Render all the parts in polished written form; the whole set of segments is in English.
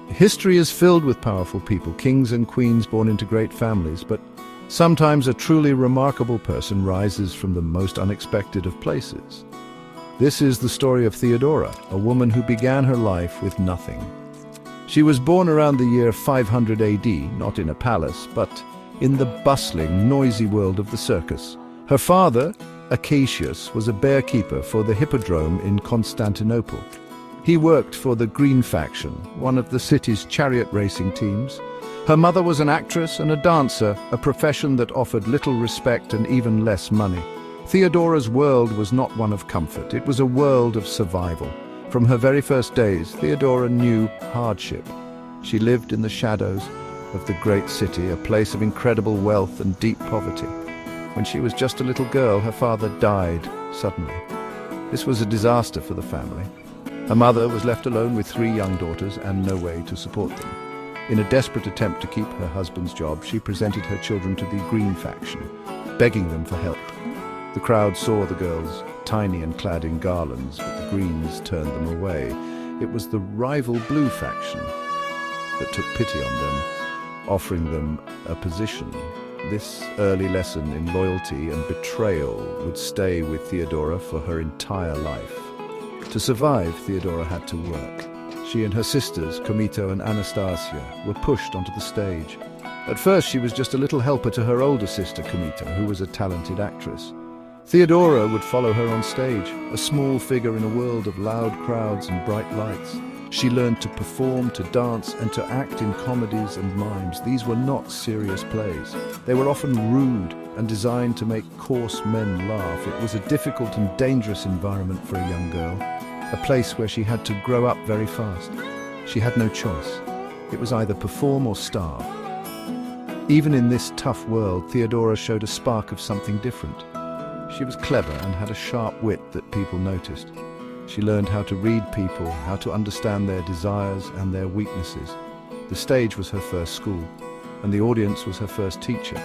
History is filled with powerful people, kings and queens born into great families, but sometimes a truly remarkable person rises from the most unexpected of places. This is the story of Theodora, a woman who began her life with nothing. She was born around the year 500 AD, not in a palace, but in the bustling, noisy world of the circus. Her father, Acacius, was a bear-keeper for the Hippodrome in Constantinople. He worked for the Green faction, one of the city's chariot racing teams. Her mother was an actress and a dancer, a profession that offered little respect and even less money. Theodora's world was not one of comfort, it was a world of survival. From her very first days, Theodora knew hardship. She lived in the shadows of the great city, a place of incredible wealth and deep poverty. When she was just a little girl, her father died suddenly. This was a disaster for the family. Her mother was left alone with 3 young daughters and no way to support them. In a desperate attempt to keep her husband's job, she presented her children to the Green faction, begging them for help. The crowd saw the girls, tiny and clad in garlands, but the Greens turned them away. It was the rival Blue faction that took pity on them, offering them a position. This early lesson in loyalty and betrayal would stay with Theodora for her entire life. To survive, Theodora had to work. She and her sisters, Comito and Anastasia, were pushed onto the stage. At first, she was just a little helper to her older sister, Comito, who was a talented actress. Theodora would follow her on stage, a small figure in a world of loud crowds and bright lights. She learned to perform, to dance, and to act in comedies and mimes. These were not serious plays. They were often rude and designed to make coarse men laugh. It was a difficult and dangerous environment for a young girl, a place where she had to grow up very fast. She had no choice. It was either perform or starve. Even in this tough world, Theodora showed a spark of something different. She was clever and had a sharp wit that people noticed. She learned how to read people, how to understand their desires and their weaknesses. The stage was her first school, and the audience was her first teacher.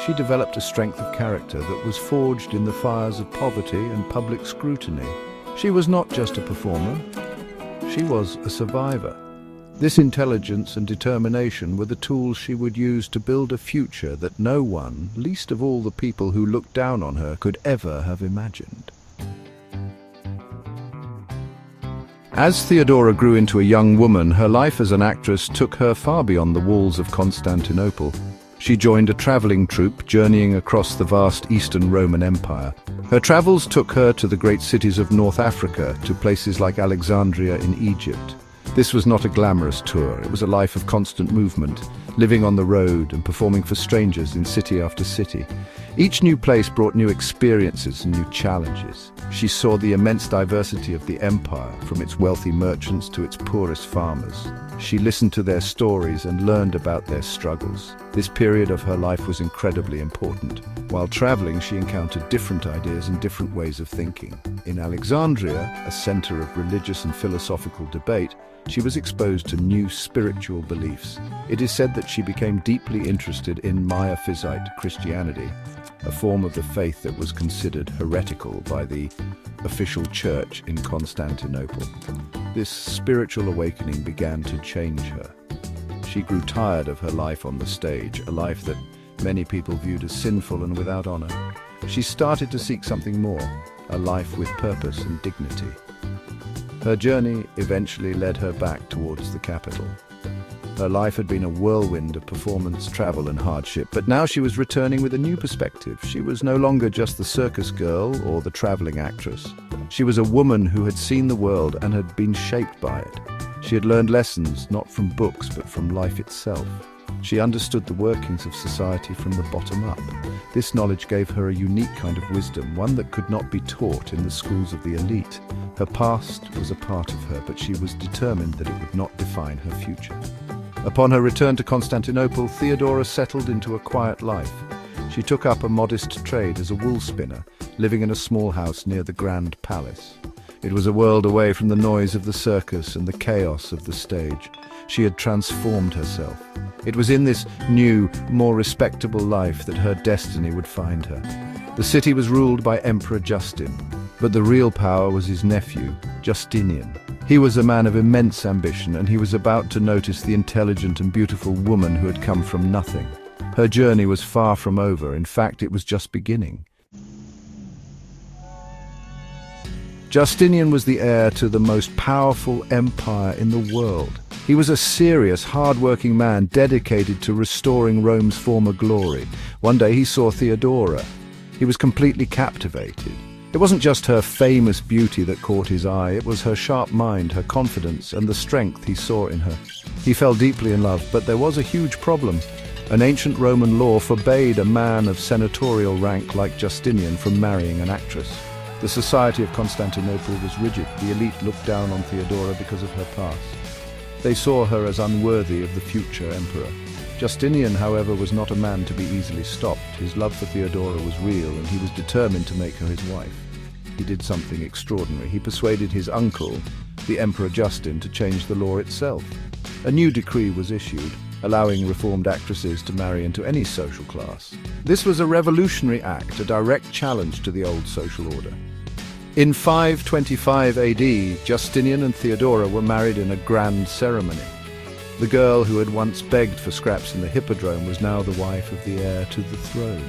She developed a strength of character that was forged in the fires of poverty and public scrutiny. She was not just a performer, she was a survivor. This intelligence and determination were the tools she would use to build a future that no one, least of all the people who looked down on her, could ever have imagined. As Theodora grew into a young woman, her life as an actress took her far beyond the walls of Constantinople. She joined a traveling troupe journeying across the vast Eastern Roman Empire. Her travels took her to the great cities of North Africa, to places like Alexandria in Egypt. This was not a glamorous tour, it was a life of constant movement, living on the road and performing for strangers in city after city. Each new place brought new experiences and new challenges. She saw the immense diversity of the empire, from its wealthy merchants to its poorest farmers. She listened to their stories and learned about their struggles. This period of her life was incredibly important. While traveling, she encountered different ideas and different ways of thinking. In Alexandria, a center of religious and philosophical debate, she was exposed to new spiritual beliefs. It is said that she became deeply interested in Miaphysite Christianity, a form of the faith that was considered heretical by the official church in Constantinople. This spiritual awakening began to change her. She grew tired of her life on the stage, a life that many people viewed as sinful and without honor. She started to seek something more, a life with purpose and dignity. Her journey eventually led her back towards the capital. Her life had been a whirlwind of performance, travel and hardship, but now she was returning with a new perspective. She was no longer just the circus girl or the traveling actress. She was a woman who had seen the world and had been shaped by it. She had learned lessons not from books but from life itself. She understood the workings of society from the bottom up. This knowledge gave her a unique kind of wisdom, one that could not be taught in the schools of the elite. Her past was a part of her, but she was determined that it would not define her future. Upon her return to Constantinople, Theodora settled into a quiet life. She took up a modest trade as a wool spinner, living in a small house near the Grand Palace. It was a world away from the noise of the circus and the chaos of the stage. She had transformed herself. It was in this new, more respectable life that her destiny would find her. The city was ruled by Emperor Justin, but the real power was his nephew, Justinian. He was a man of immense ambition, and he was about to notice the intelligent and beautiful woman who had come from nothing. Her journey was far from over. In fact, it was just beginning. Justinian was the heir to the most powerful empire in the world. He was a serious, hard-working man dedicated to restoring Rome's former glory. One day he saw Theodora. He was completely captivated. It wasn't just her famous beauty that caught his eye, it was her sharp mind, her confidence, and the strength he saw in her. He fell deeply in love, but there was a huge problem. An ancient Roman law forbade a man of senatorial rank like Justinian from marrying an actress. The society of Constantinople was rigid. The elite looked down on Theodora because of her past. They saw her as unworthy of the future emperor. Justinian, however, was not a man to be easily stopped. His love for Theodora was real, and he was determined to make her his wife. He did something extraordinary. He persuaded his uncle, the Emperor Justin, to change the law itself. A new decree was issued, allowing reformed actresses to marry into any social class. This was a revolutionary act, a direct challenge to the old social order. In 525 AD, Justinian and Theodora were married in a grand ceremony. The girl who had once begged for scraps in the hippodrome was now the wife of the heir to the throne.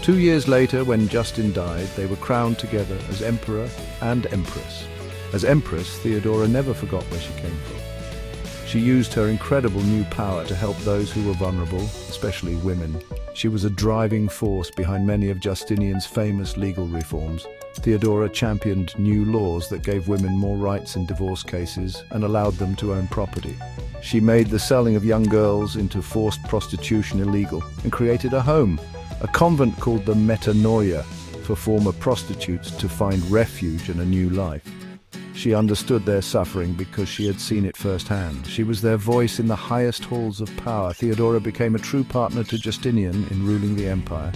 2 years later, when Justin died, they were crowned together as emperor and empress. As empress, Theodora never forgot where she came from. She used her incredible new power to help those who were vulnerable, especially women. She was a driving force behind many of Justinian's famous legal reforms. Theodora championed new laws that gave women more rights in divorce cases and allowed them to own property. She made the selling of young girls into forced prostitution illegal and created a home, a convent called the Metanoia, for former prostitutes to find refuge and a new life. She understood their suffering because she had seen it firsthand. She was their voice in the highest halls of power. Theodora became a true partner to Justinian in ruling the empire.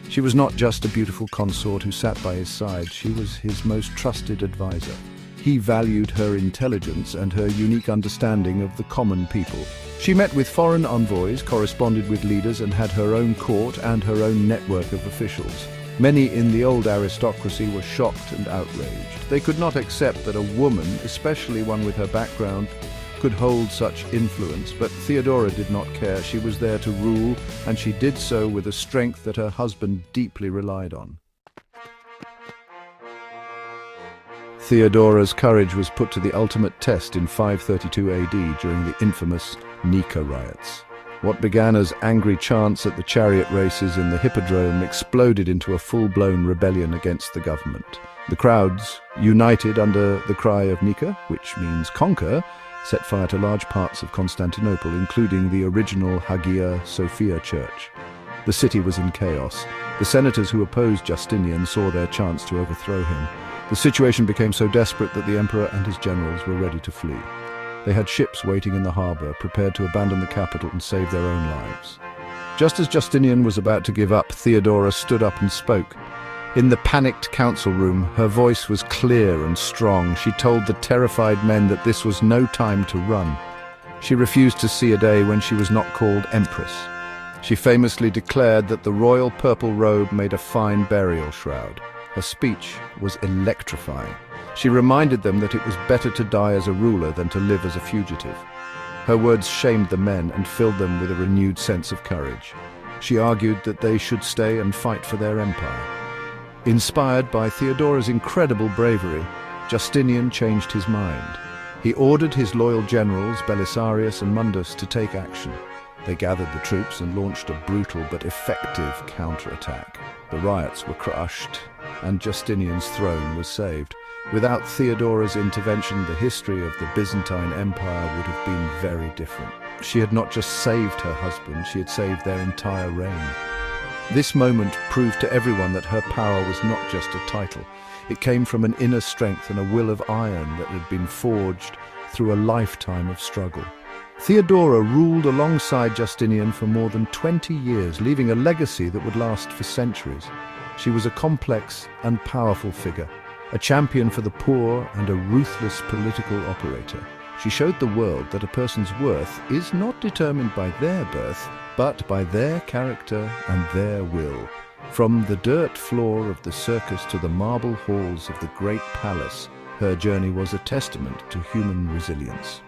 She was not just a beautiful consort who sat by his side, she was his most trusted advisor. He valued her intelligence and her unique understanding of the common people. She met with foreign envoys, corresponded with leaders, and had her own court and her own network of officials. Many in the old aristocracy were shocked and outraged. They could not accept that a woman, especially one with her background, could hold such influence, but Theodora did not care. She was there to rule, and she did so with a strength that her husband deeply relied on. Theodora's courage was put to the ultimate test in 532 AD during the infamous Nika riots. What began as angry chants at the chariot races in the hippodrome exploded into a full-blown rebellion against the government. The crowds, united under the cry of Nika, which means conquer, set fire to large parts of Constantinople, including the original Hagia Sophia church. The city was in chaos. The senators who opposed Justinian saw their chance to overthrow him. The situation became so desperate that the emperor and his generals were ready to flee. They had ships waiting in the harbor, prepared to abandon the capital and save their own lives. Just as Justinian was about to give up, Theodora stood up and spoke. In the panicked council room, her voice was clear and strong. She told the terrified men that this was no time to run. She refused to see a day when she was not called empress. She famously declared that the royal purple robe made a fine burial shroud. Her speech was electrifying. She reminded them that it was better to die as a ruler than to live as a fugitive. Her words shamed the men and filled them with a renewed sense of courage. She argued that they should stay and fight for their empire. Inspired by Theodora's incredible bravery, Justinian changed his mind. He ordered his loyal generals, Belisarius and Mundus, to take action. They gathered the troops and launched a brutal but effective counterattack. The riots were crushed, and Justinian's throne was saved. Without Theodora's intervention, the history of the Byzantine Empire would have been very different. She had not just saved her husband, she had saved their entire reign. This moment proved to everyone that her power was not just a title. It came from an inner strength and a will of iron that had been forged through a lifetime of struggle. Theodora ruled alongside Justinian for more than 20 years, leaving a legacy that would last for centuries. She was a complex and powerful figure, a champion for the poor and a ruthless political operator. She showed the world that a person's worth is not determined by their birth, but by their character and their will. From the dirt floor of the circus to the marble halls of the great palace, Her journey was a testament to human resilience.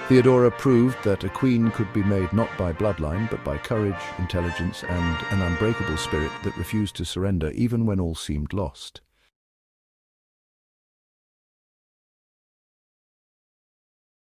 Theodora proved that a queen could be made not by bloodline, but by courage, intelligence, and an unbreakable spirit that refused to surrender even when all seemed lost.